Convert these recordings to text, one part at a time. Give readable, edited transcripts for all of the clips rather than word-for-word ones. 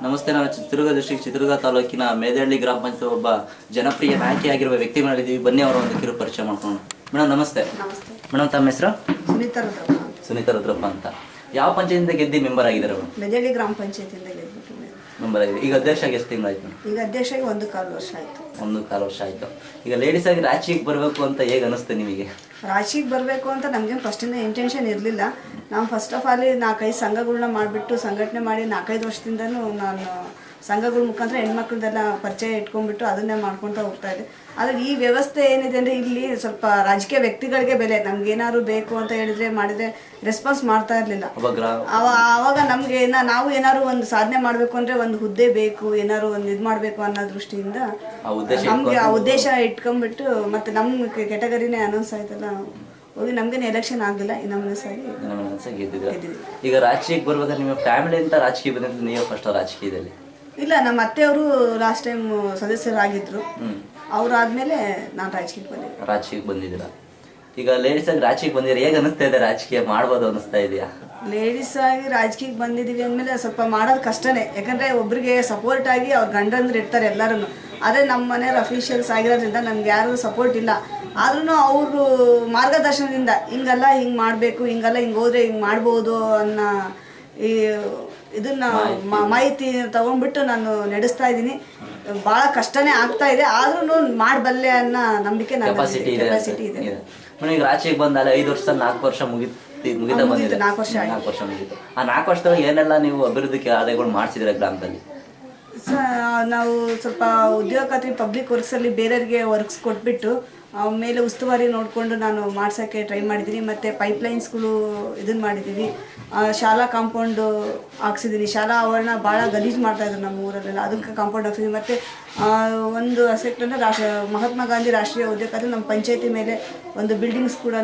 ನಮಸ್ತೆ. ನಾವು ಚಿತ್ರದುರ್ಗ ಡಿಸ್ಟ್ರಿಕ್ಟ್ ಚಿತ್ರದುರ್ಗ ತಾಲೂಕಿನ ಮೇದಹಳ್ಳಿ ಗ್ರಾಮ ಪಂಚಾಯತ್ ಒಬ್ಬ ಜನಪ್ರಿಯ ನಾಯಕಿಯಾಗಿರುವ ವ್ಯಕ್ತಿ ಮಾಡಿದ್ದೀವಿ. ಬನ್ನಿ ಅವರ ಒಂದು ಕಿರು ಪರಿಚಯ ಮಾಡ್ಕೊಂಡು. ಮೇಡಮ್ ನಮಸ್ತೆ. ಮೇಡಮ್ ತಮ್ಮ ಹೆಸರು? ಸುನೀತಾ ರುದ್ರಪ್ಪ ಅಂತ. ಯಾವ ಪಂಚಾಯತಿಂದ ಗೆದ್ದು ಮೆಂಬರ್ ಆಗಿದ್ದಾರೆ ಮೇಡಮ್? ಮೇದಹಳ್ಳಿ ಗ್ರಾಮ ಪಂಚಾಯತಿಂದ ಗೆದ್ದು ಮೆಂಬರ್ ಆಗಿದೆ. ಈಗ ಅಧ್ಯಕ್ಷರಾಗಿ ಎಷ್ಟು ತಿಂಗಳಾಯ್ತು? ಈಗ ಅಧ್ಯಕ್ಷರಾಗಿ 1.25 ವರ್ಷ ಆಯಿತು. 1.25 ವರ್ಷ ಆಯಿತು. ಈಗ ಲೇಡೀಸ್ ಆಗಿ ರಾಜಕೀಯಕ್ಕೆ ಬರಬೇಕು ಅಂತ ಹೇಗೆ ಅನಿಸ್ತೆ ನಿಮಗೆ? ರಾಜಕೀಯಕ್ಕೆ ಬರಬೇಕು ಅಂತ ನಮಗೇನು ಫಸ್ಟಿಂದ ಇಂಟೆನ್ಷನ್ ಇರಲಿಲ್ಲ. ನಾವು ಫಸ್ಟ್ ಆಫ್ ಆಲ್ 4-5 ಸಂಘಗಳನ್ನ ಮಾಡಿಬಿಟ್ಟು ಸಂಘಟನೆ ಮಾಡಿ 4-5 ವರ್ಷದಿಂದನೂ ನಾನು ಸಂಘಗಳ ಮುಖಾಂತರ ಹೆಣ್ಮಕ್ಳದೆಲ್ಲ ಪರಿಚಯ ಇಟ್ಕೊಂಡ್ಬಿಟ್ಟು ಅದನ್ನೇ ಮಾಡ್ಕೊತಾ ಹೋಗ್ತಾ ಇದ್ದೆ. ಆದರೆ ಈ ವ್ಯವಸ್ಥೆ ಏನಿದೆ ಅಂದರೆ ಇಲ್ಲಿ ಸ್ವಲ್ಪ ರಾಜಕೀಯ ವ್ಯಕ್ತಿಗಳಿಗೆ ಬೆಲೆ. ನಮ್ಗೇನಾದ್ರು ಬೇಕು ಅಂತ ಹೇಳಿದ್ರೆ ಮಾಡಿದ್ರೆ ರೆಸ್ಪಾನ್ಸ್ ಮಾಡ್ತಾ ಇರಲಿಲ್ಲ. ಆವಾಗ ನಮಗೆ ನಾವು ಏನಾದ್ರು ಒಂದು ಸಾಧನೆ ಮಾಡಬೇಕು ಅಂದರೆ ಒಂದು ಹುದ್ದೆ ಬೇಕು, ಏನಾದ್ರು ಒಂದು ಇದು ಮಾಡಬೇಕು ಅನ್ನೋ ದೃಷ್ಟಿಯಿಂದ ನಮಗೆ ಆ ಉದ್ದೇಶ ಇಟ್ಕೊಂಡ್ಬಿಟ್ಟು ಮತ್ತು ನಮ್ಮ ಕೆಟಗರಿನೇ ಅನೌನ್ಸ್ ಆಯ್ತಲ್ಲ, ಹೋಗಿ ನಮ್ಗೇನು ಎಲೆಕ್ಷನ್ ಆಗಲಿಲ್ಲ. ಈಗ ರಾಜಕೀಯಕ್ಕೆ ಬರ್ಬೇಕಾದ್ರೆ ನಿಮ್ಮ ಫ್ಯಾಮಿಲಿ ಅಂತ ರಾಜಕೀಯ ಬಂದಿದ್ದು ನೀವು ಫಸ್ಟ್ ರಾಜಕೀಯದಲ್ಲಿ? ಇಲ್ಲ, ನಮ್ಮ ಅತ್ತೆಯವರು ಲಾಸ್ಟ್ ಟೈಮ್ ಸದಸ್ಯರಾಗಿದ್ರು. ಅವರಾದ್ಮೇಲೆ ನಾನು ರಾಜಕೀಯಕ್ಕೆ ಬಂದಿದ್ದೀರಾ? ಈಗ ಲೇಡೀಸ್ ಆಗಿ ರಾಜಕೀಯಕ್ಕೆ ಬಂದಿದ್ರೆ ಹೇಗೆ ಅನಿಸ್ತಾ ಇದೆ? ರಾಜಕೀಯ ಮಾಡ್ಬೋದು ಅನಿಸ್ತಾ ಇದೆಯಾ? ಲೇಡೀಸ್ ಆಗಿ ರಾಜಕೀಯಕ್ಕೆ ಬಂದಿದ್ದೀವಿ ಅಂದಮೇಲೆ ಸ್ವಲ್ಪ ಮಾಡೋದು ಕಷ್ಟನೇ. ಯಾಕಂದರೆ ಒಬ್ಬರಿಗೆ ಸಪೋರ್ಟ್ ಆಗಿ ಅವ್ರ ಗಂಡಂದ್ರು ಇರ್ತಾರೆ ಎಲ್ಲರೂ. ಆದರೆ ನಮ್ಮ ಮನೆಯವ್ರು ಅಫಿಷಿಯಲ್ಸ್ ಆಗಿರೋದ್ರಿಂದ ನಮ್ಗೆ ಯಾರು ಸಪೋರ್ಟ್ ಇಲ್ಲ. ಆದ್ರೂ ಅವರು ಮಾರ್ಗದರ್ಶನದಿಂದ ಹಿಂಗಲ್ಲ ಹಿಂಗೆ ಮಾಡಬೇಕು, ಹಿಂಗಲ್ಲ ಹಿಂಗೆ ಹೋದರೆ ಹಿಂಗೆ ಮಾಡ್ಬೋದು ಅನ್ನೋ ಈ ಇದನ್ನು ಮಾಹಿತಿ ತೊಗೊಂಡ್ಬಿಟ್ಟು ನಾನು ನಡೆಸ್ತಾ ಇದ್ದೀನಿ. ಭಾಳ ಕಷ್ಟನೇ ಆಗ್ತಾ ಇದೆ, ಆದ್ರೂ ಮಾಡಬಲ್ಲೆ ಅನ್ನೋ ನಂಬಿಕೆ ಕೆಪಾಸಿಟಿ ಇದೆ. ಈಗ ರಾಜಕೀಯಕ್ಕೆ ಬಂದಾಗ 5 ವರ್ಷ 4 ವರ್ಷ ಮುಗಿತಾ ಬಂದಿದೆ. 4 ವರ್ಷ ಮುಗೀತು. ಆ 4 ವರ್ಷದೊಳಗೆ ಏನೆಲ್ಲ ನೀವು ಅಭಿವೃದ್ಧಿ ಕಾರ್ಯಗಳು ಮಾಡಿಸಿದ್ರೆ ಗ್ರಾಮದಲ್ಲಿ? ನಾವು ಸ್ವಲ್ಪ ಉದ್ಯೋಗ ಖಾತ್ರಿ ಪಬ್ಲಿಕ್ ವರ್ಕ್ಸಲ್ಲಿ ಬೇರೆಯವ್ರಿಗೆ ವರ್ಕ್ಸ್ ಕೊಟ್ಬಿಟ್ಟು ಮೇಲೆ ಉಸ್ತುವಾರಿ ನೋಡಿಕೊಂಡು ನಾನು ಮಾಡ್ಸೋಕ್ಕೆ ಟ್ರೈ ಮಾಡಿದ್ದೀನಿ. ಮತ್ತು ಪೈಪ್ಲೈನ್ಸ್ಗಳು ಇದನ್ನು ಮಾಡಿದ್ದೀವಿ. ಶಾಲಾ ಕಾಂಪೌಂಡು ಹಾಕ್ಸಿದ್ದೀನಿ. ಶಾಲಾ ಆವರಣ ಭಾಳ ಗಲೀಜು ಮಾಡ್ತಾಯಿದ್ರು ನಮ್ಮ ಊರಲ್ಲೆಲ್ಲ, ಅದಕ್ಕೆ ಕಾಂಪೌಂಡ್ ಹಾಕ್ಸಿದ್ದೀನಿ. ಮತ್ತು ಒಂದು ಅಸೆಕ್ಟ್ ಅಂದರೆ ಮಹಾತ್ಮ ಗಾಂಧಿ ರಾಷ್ಟ್ರೀಯ ಉದ್ಯೋಗ ಖಾತ್ರಿ ನಮ್ಮ ಪಂಚಾಯತಿ ಮೇಲೆ ಒಂದು ಬಿಲ್ಡಿಂಗ್ಸ್ ಕೂಡ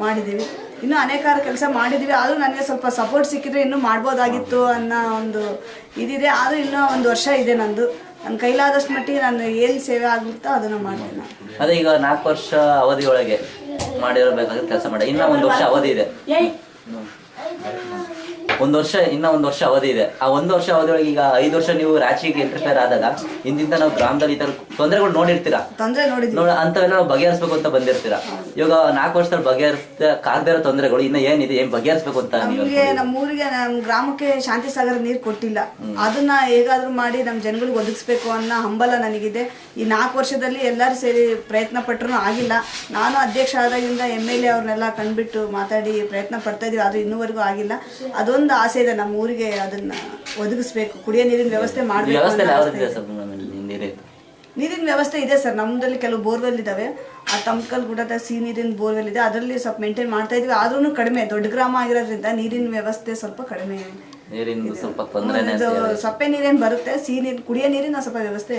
ಮಾಡಿದ್ದೀವಿ. ಇನ್ನೂ ಅನೇಕಾರು ಕೆಲಸ ಮಾಡಿದ್ದೀವಿ. ಆದರೂ ನನಗೆ ಸ್ವಲ್ಪ ಸಪೋರ್ಟ್ ಸಿಕ್ಕಿದ್ರೆ ಇನ್ನೂ ಮಾಡ್ಬೋದಾಗಿತ್ತು ಅನ್ನೋ ಒಂದು ಇದಿದೆ. ಆದರೂ ಇನ್ನೂ 1 ವರ್ಷ ಇದೆ ನಂದು. ನನ್ನ ಕೈಲಾದಷ್ಟು ಮಟ್ಟಿಗೆ ನಾನು ಏನು ಸೇವೆ ಆಗುತ್ತೋ ಅದನ್ನು ಮಾಡ್ತೀನಿ. ಅದೇ ಈಗ 4 ವರ್ಷ ಅವಧಿಯೊಳಗೆ ಮಾಡಿರಬೇಕಾದ ಕೆಲಸ ಮಾಡಿ ಇನ್ನೂ 1 ವರ್ಷ ಅವಧಿ ಇದೆ. ಒಂದು ವರ್ಷ ಅವಧಿ ಇದೆ. ಆ 1 ವರ್ಷ ಅವಧಿಯೊಳಗೆ ಈಗ 5 ವರ್ಷ ನೀವು ರಾಜಕೀಯಕ್ಕೆ ಇಂಟರ್ಫೇರ್ ಆದಾಗ ಇಂದಿಂದ ನಾವು ಗ್ರಾಮದಲ್ಲಿ ಈ ತರ ತೊಂದರೆಗಳು ನೋಡಿರ್ತೀರಾ, ಅಂತವೆಲ್ಲ ನಾವು ಬಗೆಹರಿಸಬೇಕು ಅಂತ ಬಂದಿರ್ತೀರಾ. ಇವಾಗ 4 ವರ್ಷದಲ್ಲಿ ಬಗೆಹರಿಸಕ್ಕಾಗದೇ ಇರೋ ತೊಂದರೆಗಳು ಇನ್ನು ಏನಿದೆ, ಏನ್ ಬಗೆಹರಿಸಬೇಕು ಅಂತ? ನಮ್ಮೂರಿಗೆ ನಮ್ಮ ಗ್ರಾಮಕ್ಕೆ ಶಾಂತಿ ಸಾಗರ ನೀರು ಕೊಟ್ಟಿಲ್ಲ. ಅದನ್ನ ಹೇಗಾದ್ರೂ ಮಾಡಿ ನಮ್ಮ ಜನಗಳಿಗೆ ಒದಗಿಸ್ಬೇಕು ಅನ್ನೋ ಹಂಬಲ ನನಗಿದೆ. ಈ 4 ವರ್ಷದಲ್ಲಿ ಎಲ್ಲರೂ ಸೇರಿ ಪ್ರಯತ್ನ ಪಟ್ಟರು ಆಗಿಲ್ಲ. ನಾನು ಅಧ್ಯಕ್ಷ ಆದಾಗಿಂದ MLA ಅವ್ರನ್ನೆಲ್ಲ ಕಂಡುಬಿಟ್ಟು ಮಾತಾಡಿ ಪ್ರಯತ್ನ ಪಡ್ತಾ ಇದೀವಿ, ಆದ್ರೆ ಇನ್ನೂವರೆಗೂ ಆಗಿಲ್ಲ. ಅದೊಂದು ಆಸೆ ಇದೆ ನಮ್ಮ ಊರಿಗೆ, ಅದನ್ನ ಒದಗಿಸ್ಬೇಕು. ಕುಡಿಯೋ ನೀರಿನ ವ್ಯವಸ್ಥೆ ಮಾಡಬೇಕು. ನೀರಿನ ವ್ಯವಸ್ಥೆ ಇದೆ ಸರ್, ನಮ್ಮದಲ್ಲಿ ಕೆಲವು ಬೋರ್ವೆಲ್ ಇದಾವೆ. ಆ ತಮ್ಕಲ್ ಗುಡ್ಡದ ಸಿಹಿ ನೀರಿನ ಬೋರ್ವೆಲ್ ಇದೆ, ಅದರಲ್ಲಿ ಸ್ವಲ್ಪ ಮೇಂಟೈನ್ ಮಾಡ್ತಾ ಇದೀವಿ. ಆದ್ರೂ ಕಡಿಮೆ, ದೊಡ್ಡ ಗ್ರಾಮ ಆಗಿರೋದ್ರಿಂದ ನೀರಿನ ವ್ಯವಸ್ಥೆ ಸ್ವಲ್ಪ ಕಡಿಮೆ. ಸಪ್ಪೆ ನೀರೇನು ಬರುತ್ತೆ, ಸಿಹಿ ನೀರು ಕುಡಿಯೋ ನೀರಿನ ಸ್ವಲ್ಪ ವ್ಯವಸ್ಥೆ.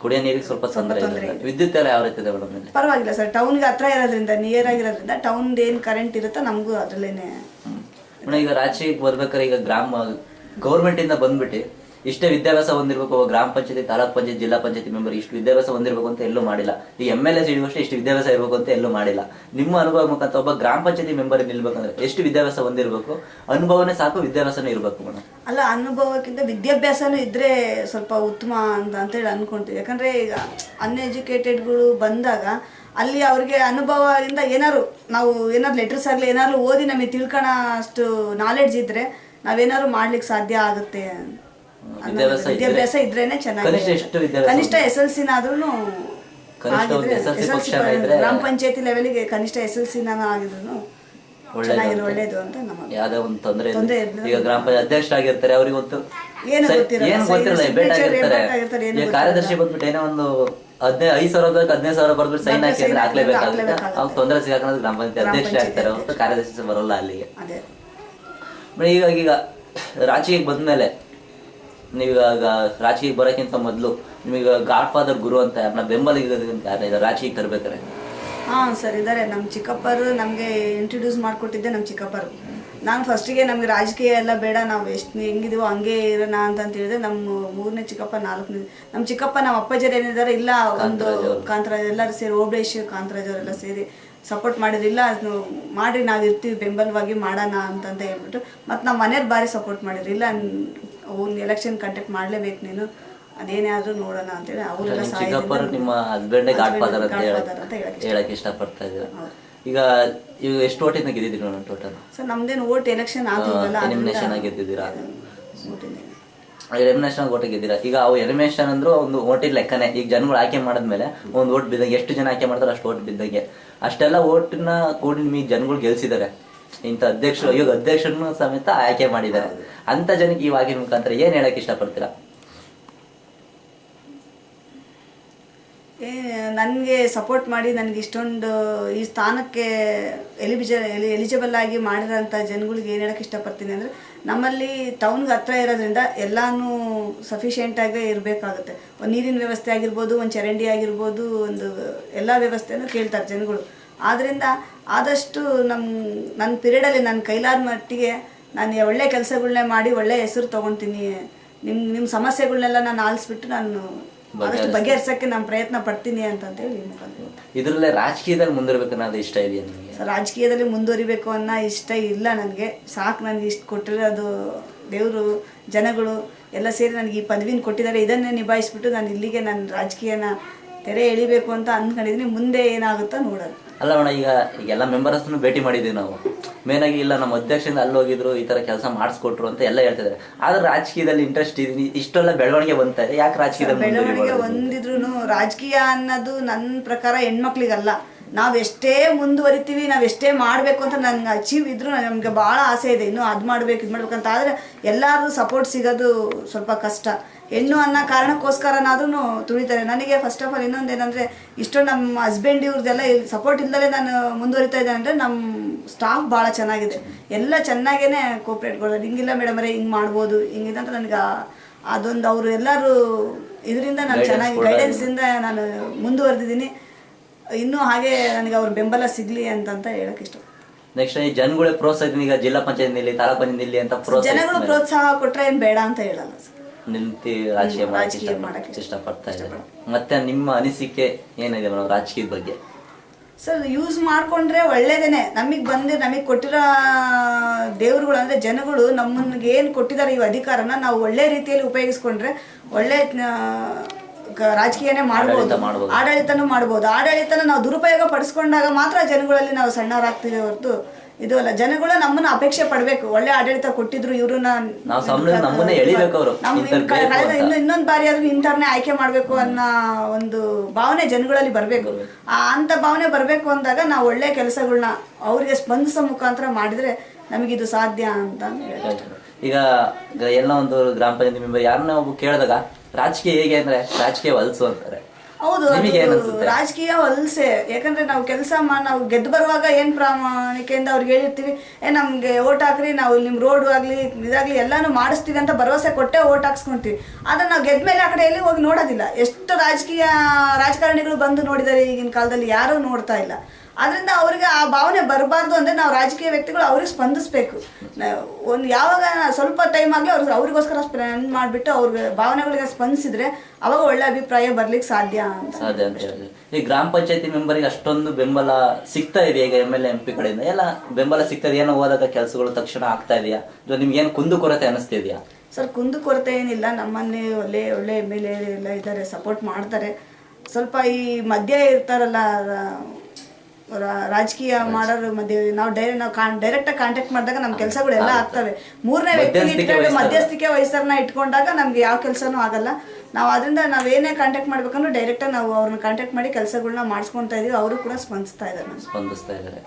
ಕುಡಿಯೋ ನೀರಿಗೆ ಸ್ವಲ್ಪ ತೊಂದರೆ. ವಿದ್ಯುತ್ ಎಲ್ಲ ಯಾವ ರೀತಿ ಇದೆ ಮೇಡಮ್? ಪರವಾಗಿಲ್ಲ ಸರ್, ಟೌನ್ಗೆ ಹತ್ರ ಇರೋದ್ರಿಂದ, ನಿಯರ್ ಆಗಿರೋದ್ರಿಂದ ಟೌನ್ ಏನು ಕರೆಂಟ್ ಇರುತ್ತೋ ನಮಗೂ ಅದರಲ್ಲೇನೆ. ಈಗ ರಾಜಕೀಯಕ್ಕೆ ಬರ್ಬೇಕಾದ್ರೆ ಈಗ ಗೌರ್ಮೆಂಟ್ ಇಂದ ಬಂದ್ಬಿಟ್ಟು ಇಷ್ಟೇ ವಿದ್ಯಾಭ್ಯಾಸ ಹೊಂದಿರ್ಬೇಕು, ಗ್ರಾಮ ಪಂಚಾಯತಿ, ತಾಲೂಕ್ ಪಂಚಾಯತ್, ಜಿಲ್ಲಾ ಪಂಚಾಯತಿ ಮೆಂಬರ್ ಇಷ್ಟು ವಿದ್ಯಾಭ್ಯಾಸ ಹೊಂದಿರ್ಬೇಕು ಅಂತ ಎಲ್ಲೂ ಮಾಡಿಲ್ಲ. ಈ MLA ಸಿಡಿಯುವಷ್ಟು ಇಷ್ಟು ವಿದ್ಯಾಭ್ಯಾಸ ಇರಬೇಕು ಅಂತ ಎಲ್ಲೂ ಮಾಡಿಲ್ಲ. ನಿಮ್ಮ ಅನುಭವ ಮುಖಾಂತರ ಒಬ್ಬ ಗ್ರಾಮ ಪಂಚಾಯತಿ ಮೆಂಬರ್ ನಿಲ್ಬೇಕಂದ್ರೆ ಎಷ್ಟು ವಿದ್ಯಾಭ್ಯಾಸ ಹೊಂದಿರ್ಬೇಕು? ಅನುಭವನೇ ಸಾಕು, ವಿದ್ಯಾಭ್ಯಾಸನೂ ಇರಬೇಕು ಮೇಡಮ್? ಅಲ್ಲ, ಅನುಭವಕ್ಕಿಂತ ವಿದ್ಯಾಭ್ಯಾಸನೂ ಇದ್ರೆ ಸ್ವಲ್ಪ ಉತ್ತಮ ಅಂತೇಳಿ ಅನ್ಕೊಂತೀವಿ. ಯಾಕಂದ್ರೆ ಈಗ ಅನ್ಎಜುಕೇಟೆಡ್ಗಳು ಬಂದಾಗ ಅಲ್ಲಿ ಅವ್ರಿಗೆ ಅನುಭವದಿಂದ ಏನಾದ್ರು ನಾವು ಲೆಟರ್ಸ್ ಆಗಲಿ ಏನಾದ್ರು ಓದಿ ನಮಗೆ ತಿಳ್ಕೊಳ ಅಷ್ಟು ನಾಲೆಡ್ಜ್ ಇದ್ರೆ ನಾವೇನಾದ್ರು ಮಾಡ್ಲಿಕ್ಕೆ ಸಾಧ್ಯ ಆಗುತ್ತೆ. ವಿದ್ಯಾಭ್ಯಾಸ ಇದ್ರೇನೆ ಚೆನ್ನಾಗಿ. ಕನಿಷ್ಠ SLC-ನಾದ್ರೂ ಗ್ರಾಮ ಪಂಚಾಯತಿ ಲೆವೆಲ್ಗೆ ಕನಿಷ್ಠ SLC-ನ ಆಗಿದ್ರು ಒಳ್ಳೇದು ಅಂತ ನಮ್ಮ ಯಾವ್ದೋ ಒಂದು ತೊಂದರೆ. ಈಗ ಗ್ರಾಮ ಪಂಚಾಯತ್ ಅಧ್ಯಕ್ಷರಾಗಿರ್ತಾರೆ, ಅವ್ರಿಗೆ ಏನು ಗೊತ್ತಿರಲ್ಲ. ಕಾರ್ಯದರ್ಶಿ ಬಂದ್ಬಿಟ್ಟು ಏನೋ ಒಂದು 15,000 ಬರ್ಬಿಟ್ಟು ಸೈನ್ ಹಾಕಿ ಅಂದ್ರೆ ಹಾಕ್ಲೇಬೇಕಾಗುತ್ತೆ. ಅವ್ರು ತೊಂದರೆ ಸಿಗಾಕೋದು ಗ್ರಾಮ ಪಂಚಾಯತ್ ಅಧ್ಯಕ್ಷ ಆಗ್ತಾರೆ, ಹೊತ್ತು ಕಾರ್ಯದರ್ಶಿ ಬರೋಲ್ಲ ಅಲ್ಲಿಗೆ. ಈಗ ರಾಜಕೀಯಕ್ಕೆ ಬಂದ್ಮೇಲೆ ನೀವೀಗ ರಾಜಕೀಯಕ್ಕೆ ಬರೋಕ್ಕಿಂತ ಮೊದಲು ನಿಮಗೆ ಗಾಡ್ ಫಾದರ್ ಗುರು ಅಂತ ಯಾರನ್ನ ಬೆಂಬಲಿಗ ರಾಜಕೀಯಕ್ಕೆ ತರಬೇಕಾರೆ? ಹಾಂ ಸರ್, ಇದ್ದಾರೆ. ನಮ್ಮ ಚಿಕ್ಕಪ್ಪರು ನಮಗೆ ಇಂಟ್ರೊಡ್ಯೂಸ್ ಮಾಡಿಕೊಟ್ಟಿದ್ದೆ ನಮ್ಮ ಚಿಕ್ಕಪ್ಪರು. ನಾನು ಫಸ್ಟಿಗೆ ನಮಗೆ ರಾಜಕೀಯ ಎಲ್ಲ ಬೇಡ, ನಾವು ಎಷ್ಟು ಹೆಂಗಿದೀವೋ ಹಂಗೆ ಇರೋಣ ಅಂತ ಹೇಳಿದ್ರೆ ನಮ್ಮ 3ನೇ ಚಿಕ್ಕಪ್ಪ, 4ನೇ ನಮ್ಮ ಚಿಕ್ಕಪ್ಪ, ನಮ್ಮ ಅಪ್ಪಾಜರು ಏನಿದ್ದಾರೆ ಇಲ್ಲ ಒಂದು ಕಾಂತರಾಜ್ ಎಲ್ಲರೂ ಸೇರಿ, ಓಬಳೇಶ್ ಕಾಂತರಾಜ್ ಅವರೆಲ್ಲ ಸೇರಿ ಸಪೋರ್ಟ್ ಮಾಡಿದ್ರಿಲ್ಲ. ಅದು ಮಾಡಿ ನಾವು ಇರ್ತೀವಿ ಬೆಂಬಲವಾಗಿ ಮಾಡೋಣ ಅಂತಂತ ಹೇಳ್ಬಿಟ್ಟು. ಮತ್ತು ನಮ್ಮ ಮನೆಯವ್ರು ಭಾರಿ ಸಪೋರ್ಟ್ ಮಾಡಿದ್ರು. ಇಲ್ಲ ಎಲೆಕ್ಷನ್ ಕಂಟೆಕ್ಟ್ ಮಾಡಲೇಬೇಕು ನೀನು, ಅದೇನೇ ಆದರೂ ನೋಡೋಣ ಅಂತೇಳಿ ಅವರೆಲ್ಲ ಚಿಕ್ಕಪ್ಪರು ನಿಮ್ಮ ಹಸ್ಬೆಂಡೇ ಗಾಡ್ ಫಾದರ್ ಅಂತ ಅಂತ ಹೇಳಕ್ಕೆ ಇಷ್ಟಪಡ್ತಾ ಇದ್ದೀರಾ. ಈಗ ಎಷ್ಟು ಓಟಿಂದ ಗೆದ್ದಿದ್ದೀರಿ ಮೇಡಮ್ ಟೋಟಲ್? ಸರ್ ನಮ್ದೇನು ಓಟ್ ಎಲೆಕ್ಷನ್ ಆಗಿಲ್ಲ, ಎಲಿಮಿನೇಷನ್ ಗೆದ್ದಿದ್ದೀರಾ? ಎಲಿಮಿನೇಷನ್ ಓಟ್ ಗೆದ್ದಿರಾ. ಈಗ ಅವು ಎಲಿಮಿನೇಷನ್ ಅಂದ್ರೂ ಒಂದು ಓಟಿನ ಲೆಕ್ಕನೆ. ಈಗ ಜನಗಳು ಆಯ್ಕೆ ಮಾಡಿದ್ಮೇಲೆ ಒಂದು ಓಟ್ ಬಿದ್ದಂಗೆ, ಎಷ್ಟು ಜನ ಆಯ್ಕೆ ಮಾಡ್ತಾರೆ ಅಷ್ಟು ಓಟ್ ಬಿದ್ದಂಗೆ. ಅಷ್ಟೆಲ್ಲ ಓಟ್ನ ಕೂಡಿ ನಿಮಗೆ ಜನಗಳು ಗೆಲ್ಸಿದ್ದಾರೆ. ಇಂಥ ಅಧ್ಯಕ್ಷರು, ಈಗ ಅಧ್ಯಕ್ಷರನ್ನು ಸಮೇತ ಆಯ್ಕೆ ಮಾಡಿದ್ದಾರೆ. ಅಂತ ಜನಕ್ಕೆ ಈ ವಾಗಿನ ಮುಖಾಂತರ ಏನ್ ಹೇಳಕ್ ಇಷ್ಟಪಡ್ತೀರಾ? ನನಗೆ ಸಪೋರ್ಟ್ ಮಾಡಿ ನನಗೆ ಇಷ್ಟೊಂದು ಈ ಸ್ಥಾನಕ್ಕೆ ಎಲಿಜಿಬಲ್ ಆಗಿ ಮಾಡಿರೋಂಥ ಜನಗಳಿಗೆ ಏನು ಹೇಳೋಕ್ಕೆ ಇಷ್ಟಪಡ್ತೀನಿ ಅಂದರೆ, ನಮ್ಮಲ್ಲಿ ಟೌನ್ಗೆ ಹತ್ರ ಇರೋದ್ರಿಂದ ಎಲ್ಲನೂ ಸಫಿಷಿಯೆಂಟಾಗೇ ಇರಬೇಕಾಗುತ್ತೆ. ಒಂದು ನೀರಿನ ವ್ಯವಸ್ಥೆ ಆಗಿರ್ಬೋದು, ಒಂದು ಚರಂಡಿ ಆಗಿರ್ಬೋದು, ಒಂದು ಎಲ್ಲ ವ್ಯವಸ್ಥೆನೂ ಕೇಳ್ತಾರೆ ಜನಗಳು. ಆದ್ದರಿಂದ ಆದಷ್ಟು ನನ್ನ ಪೀರಿಯಡಲ್ಲಿ ನನ್ನ ಕೈಲಾದ ಮಟ್ಟಿಗೆ ನಾನು ಒಳ್ಳೆ ಕೆಲಸಗಳನ್ನೇ ಮಾಡಿ ಒಳ್ಳೆ ಹೆಸರು ತೊಗೊತೀನಿ. ನಿಮ್ಮ ಸಮಸ್ಯೆಗಳನ್ನೆಲ್ಲ ನಾನು ಆಲಿಸ್ಬಿಟ್ಟು ನಾನು ಆದಷ್ಟು ಬಗೆಹರಿಸೋಕ್ಕೆ ನಾನು ಪ್ರಯತ್ನ ಪಡ್ತೀನಿ ಅಂತೇಳಿ. ಇದರಲ್ಲೇ ರಾಜಕೀಯದಲ್ಲಿ ಮುಂದುವರಿಬೇಕನ್ನೋದು ಇಷ್ಟ ಇದೆಯಾ ನಿಮಗೆ? ರಾಜಕೀಯದಲ್ಲಿ ಮುಂದುವರಿಬೇಕು ಅನ್ನೋ ಇಷ್ಟ ಇಲ್ಲ ನನಗೆ. ಸಾಕು, ನನಗೆ ಇಷ್ಟು ಕೊಟ್ಟಿರೋದು ದೇವರು, ಜನಗಳು ಎಲ್ಲ ಸೇರಿ ನನಗೆ ಈ ಪದವಿನ ಕೊಟ್ಟಿದ್ದಾರೆ. ಇದನ್ನೇ ನಿಭಾಯಿಸ್ಬಿಟ್ಟು ನಾನು ಇಲ್ಲಿಗೆ ನನ್ನ ರಾಜಕೀಯನ ತೆರೆ ಎಳಿಬೇಕು ಅಂತ ಅಂದ್ಕೊಂಡಿದ್ದೀನಿ. ಮುಂದೆ ಏನಾಗುತ್ತೋ ನೋಡೋಣ. ಅಲ್ಲ ಮೇಡಮ್, ಈಗ ಎಲ್ಲ ಮೆಂಬರ್ಸ್ನು ಭೇಟಿ ಮಾಡಿದ್ದೀವಿ ನಾವು. ಮೇನ್ ಆಗಿ ಇಲ್ಲ ನಮ್ಮ ಅಧ್ಯಕ್ಷರಿಂದ ಅಲ್ಲಿ ಹೋಗಿದ್ರು, ಈ ತರ ಕೆಲಸ ಮಾಡಿಸ್ಕೊಟ್ರು ಅಂತ ಎಲ್ಲ ಹೇಳ್ತಿದ್ದಾರೆ. ಆದ್ರೆ ರಾಜಕೀಯದಲ್ಲಿ ಇಂಟ್ರೆಸ್ಟ್ ಇದೀನಿ, ಇಷ್ಟೆಲ್ಲ ಬೆಳವಣಿಗೆ ಬಂತಾ ಇದೆ, ಯಾಕೆ ರಾಜಕೀಯದಲ್ಲಿ ಬೆಳವಣಿಗೆ ಹೊಂದಿದ್ರು ರಾಜಕೀಯ ಅನ್ನೋದು ನನ್ನ ಪ್ರಕಾರ ಹೆಣ್ಮಕ್ಳಿಗಲ್ಲ. ನಾವು ಎಷ್ಟೇ ಮುಂದುವರಿತೀವಿ, ನಾವು ಎಷ್ಟೇ ಮಾಡಬೇಕು ಅಂತ ನನಗೆ ಅಚೀವ್ ಇದ್ರು ನಮಗೆ ಭಾಳ ಆಸೆ ಇದೆ, ಇನ್ನೂ ಅದು ಮಾಡಬೇಕು ಇದು ಮಾಡ್ಬೇಕಂತ. ಆದರೆ ಎಲ್ಲರೂ ಸಪೋರ್ಟ್ ಸಿಗೋದು ಸ್ವಲ್ಪ ಕಷ್ಟ. ಹೆಣ್ಣು ಅನ್ನೋ ಕಾರಣಕ್ಕೋಸ್ಕರನಾದ್ರೂ ತುಳಿತಾರೆ. ನನಗೆ ಫಸ್ಟ್ ಆಫ್ ಆಲ್ ಇನ್ನೊಂದೇನೆಂದರೆ, ಇಷ್ಟೊಂದು ನಮ್ಮ ಹಸ್ಬೆಂಡ್ ಇವ್ರದ್ದೆಲ್ಲ ಸಪೋರ್ಟ್ ಇಲ್ಲದಲೇ ನಾನು ಮುಂದುವರಿತಾ ಇದ್ದೇನೆ ಅಂದರೆ, ನಮ್ಮ ಸ್ಟಾಫ್ ಭಾಳ ಚೆನ್ನಾಗಿದೆ, ಎಲ್ಲ ಚೆನ್ನಾಗೇ ಕೋಪ್ರೇಟ್ ಕೊಡೋದು. ಹಿಂಗಿಲ್ಲ ಮೇಡಮ್ ಅವರೇ, ಹಿಂಗೆ ಮಾಡ್ಬೋದು, ಹಿಂಗಿದೆ ಅಂತ ನನಗೆ ಅದೊಂದು ಅವರು ಎಲ್ಲರೂ ಇದರಿಂದ ನಾನು ಚೆನ್ನಾಗಿ ಗೈಡೆನ್ಸಿಂದ ನಾನು ಮುಂದುವರೆದಿದ್ದೀನಿ. ಇನ್ನೂ ಹಾಗೆ ನನಗೆ ಅವ್ರ ಬೆಂಬಲ ಸಿಗಲಿ ಅಂತ ಹೇಳಕ್ಕೆ ಇಷ್ಟ. ನೆಕ್ಸ್ಟ್ ಈ ಜನಗಳ ಪ್ರೋತ್ಸಾಹ, ಈಗ ಜಿಲ್ಲಾ ಪಂಚಾಯತ್ ನಿಲ್ಲಿ, ತಾಲೂಕು ಪಂಚಾಯತ್ ನಿಲ್ಲಿ ಅಂತ ಜನಗಳು ಪ್ರೋತ್ಸಾಹ ಕೊಟ್ಟರೆ ಏನು ಬೇಡ ಅಂತ ಹೇಳಲ್ಲ ಸರ್. ನಿಂತು ರಾಜಕೀಯ ಮಾಡಕ್ಕೆ ಇಷ್ಟಪಡ್ತಾ ಇದ್ದಾರೆ. ಮತ್ತೆ ನಿಮ್ಮ ಅನಿಸಿಕೆ ಏನಿದೆ ಮೇಡಮ್ ರಾಜಕೀಯದ ಬಗ್ಗೆ? ಸರ್, ಯೂಸ್ ಮಾಡಿಕೊಂಡ್ರೆ ಒಳ್ಳೇದೇನೆ. ನಮಗೆ ಕೊಟ್ಟಿರೋ ದೇವ್ರುಗಳು ಅಂದರೆ ಜನಗಳು ನಮ್ಮನ್ಗೆ ಏನು ಕೊಟ್ಟಿದ್ದಾರೆ ಈ ಅಧಿಕಾರನ ನಾವು ಒಳ್ಳೆ ರೀತಿಯಲ್ಲಿ ಉಪಯೋಗಿಸ್ಕೊಂಡ್ರೆ ಒಳ್ಳೆ ರಾಜಕೀಯನೇ ಮಾಡ್ಬೋದು, ಆಡಳಿತನೂ ಮಾಡ್ಬೋದು. ಆಡಳಿತನ ನಾವು ದುರುಪಯೋಗ ಪಡಿಸ್ಕೊಂಡಾಗ ಮಾತ್ರ ಜನಗಳಲ್ಲಿ ನಾವು ಸಣ್ಣವರಾಗ್ತೀವಿ ಹೊರತು ಇದು ಅಲ್ಲ. ಜನಗಳು ನಮ್ಮನ್ನ ಅಪೇಕ್ಷೆ ಪಡ್ಬೇಕು, ಒಳ್ಳೆ ಆಡಳಿತ ಕೊಟ್ಟಿದ್ರು ಇವ್ರನ್ನ ಇನ್ನೊಂದು ಬಾರಿ ಆದ್ರೂ ಇಂಥವ್ರನ್ನೇ ಆಯ್ಕೆ ಮಾಡ್ಬೇಕು ಅನ್ನೋ ಒಂದು ಭಾವನೆ ಜನಗಳಲ್ಲಿ ಬರಬೇಕು. ಅಂತ ಭಾವನೆ ಬರಬೇಕು ಅಂದಾಗ ನಾವು ಒಳ್ಳೆ ಕೆಲಸಗಳನ್ನ ಅವ್ರಿಗೆ ಸ್ಪಂದಿಸೋ ಮುಖಾಂತರ ಮಾಡಿದ್ರೆ ನಮಗಿದು ಸಾಧ್ಯ ಅಂತ ಹೇಳ್ತಾರೆ. ಈಗ ಎಲ್ಲ ಒಂದು ಗ್ರಾಮ ಪಂಚಾಯತ್ ಮೆಂಬರ್ ಯಾರನ್ನ ಒಬ್ಬ ಕೇಳಿದಾಗ ರಾಜಕೀಯ ಹೇಗೆ ಅಂದ್ರೆ ರಾಜಕೀಯ ವಲಸು ಅಂತಾರೆ. ಹೌದು, ರಾಜಕೀಯ ವಲಸೆ. ಯಾಕಂದ್ರೆ ನಾವು ನಾವು ಗೆದ್ದು ಬರುವಾಗ ಏನ್ ಪ್ರಾಮಾಣಿಕೆಯಿಂದ ಅವ್ರಿಗೆ ಹೇಳಿರ್ತೀವಿ, ನಮ್ಗೆ ಓಟ್ ಹಾಕ್ರಿ, ನಾವು ನಿಮ್ ರೋಡ್ ಆಗ್ಲಿ ಇದಾಗ್ಲಿ ಎಲ್ಲಾನು ಮಾಡಿಸ್ತೀವಿ ಅಂತ ಭರವಸೆ ಕೊಟ್ಟೆ ಓಟ್ ಹಾಕ್ಸ್ಕೊಂತೀವಿ. ಆದ್ರೆ ನಾವು ಗೆದ್ದ ಮೇಲೆ ಆ ಕಡೆ ಎಲ್ಲಿ ಹೋಗಿ ನೋಡೋದಿಲ್ಲ. ಎಷ್ಟು ರಾಜಕಾರಣಿಗಳು ಬಂದು ನೋಡಿದ್ದಾರೆ, ಈಗಿನ ಕಾಲದಲ್ಲಿ ಯಾರೂ ನೋಡ್ತಾ ಇಲ್ಲ. ಅದರಿಂದ ಅವ್ರಿಗೆ ಆ ಭಾವನೆ ಬರಬಾರ್ದು ಅಂದರೆ ನಾವು ರಾಜಕೀಯ ವ್ಯಕ್ತಿಗಳು ಅವ್ರಿಗೆ ಸ್ಪಂದಿಸ್ಬೇಕು. ಒಂದು ಯಾವಾಗ ಸ್ವಲ್ಪ ಟೈಮ್ ಆಗಲಿ ಅವ್ರಿಗೋಸ್ಕರ ಸ್ಪೆಂಡ್ ಮಾಡಿಬಿಟ್ಟು ಅವ್ರಿಗೆ ಭಾವನೆಗಳಿಗೆ ಸ್ಪಂದಿಸಿದ್ರೆ ಅವಾಗ ಒಳ್ಳೆ ಅಭಿಪ್ರಾಯ ಬರ್ಲಿಕ್ಕೆ ಸಾಧ್ಯ ಅಂತ ಹೇಳಿ. ಈ ಗ್ರಾಮ ಪಂಚಾಯತಿ ಮೆಂಬರಿಗೆ ಅಷ್ಟೊಂದು ಬೆಂಬಲ ಸಿಗ್ತಾ ಇದೆ ಈಗ MLA MP ಕಡೆಯಿಂದ ಎಲ್ಲ ಬೆಂಬಲ ಸಿಗ್ತಾ ಇದೆ. ಏನೋ ಹೋದಾಗ ಕೆಲಸಗಳು ತಕ್ಷಣ ಆಗ್ತಾ ಇದೆಯಾ, ನಿಮ್ಗೆ ಏನು ಕುಂದುಕೊರತೆ ಅನಿಸ್ತಿದೆಯಾ? ಸರ್, ಕುಂದುಕೊರತೆ ಏನಿಲ್ಲ. ನಮ್ಮಲ್ಲಿ ಒಳ್ಳೆ MLA ಎಲ್ಲ ಇದ್ದಾರೆ, ಸಪೋರ್ಟ್ ಮಾಡ್ತಾರೆ. ಸ್ವಲ್ಪ ಈ ಮಧ್ಯ ಇರ್ತಾರಲ್ಲ ರಾಜಕೀಯ ಮಾಡೋದ್ರ ಮಧ್ಯೆ ನಾವು ಡೈರೆಕ್ಟ್ ಕಾಂಟ್ಯಾಕ್ಟ್ ಮಾಡಿದಾಗ ನಮ್ಮ ಕೆಲಸಗಳೆಲ್ಲ ಆಗ್ತವೆ. ಮೂರನೇ ವ್ಯಕ್ತಿ ಮಧ್ಯಸ್ಥಿಕೆ ವಯಸ್ಸನ್ನ ಇಟ್ಕೊಂಡಾಗ ನಮ್ಗೆ ಯಾವ ಕೆಲಸನೂ ಆಗಲ್ಲ. ನಾವು ಅದರಿಂದ ನಾವೇನೇ ಕಾಂಟ್ಯಾಕ್ಟ್ ಮಾಡ್ಬೇಕಂದ್ರೆ ಡೈರೆಕ್ಟಾಗಿ ನಾವು ಅವ್ರನ್ನ ಕಾಂಟ್ಯಾಕ್ಟ್ ಮಾಡಿ ಕೆಲಸಗಳನ್ನ ಮಾಡಿಸ್ಕೊತಾ ಇದೀವಿ. ಅವರು ಕೂಡ ಸ್ಪಂದಿಸ್ತಾ ಇದ್ದಾರೆ.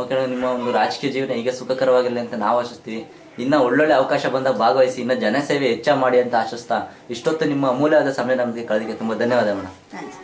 ಓಕೆ, ನಿಮ್ಮ ಒಂದು ರಾಜಕೀಯ ಜೀವನ ಈಗ ಸುಖಕರವಾಗಿಲ್ಲ ಅಂತ ನಾವು ಆಶಿಸ್ತೀವಿ. ಇನ್ನ ಒಳ್ಳೊಳ್ಳೆ ಅವಕಾಶ ಬಂದಾಗ ಭಾಗವಹಿಸಿ ಇನ್ನ ಜನಸೇವೆ ಹೆಚ್ಚ ಮಾಡಿ ಅಂತ ಆಶಿಸ್ತಾ ಇಷ್ಟೊತ್ತು ನಿಮ್ಮ ಅಮೂಲ್ಯವಾದ ಸಮಯ ನಮಗೆ ಕಳೆದಿಗೆ ತುಂಬಾ ಧನ್ಯವಾದ ಮೇಡಮ್. ಥ್ಯಾಂಕ್ಸ್.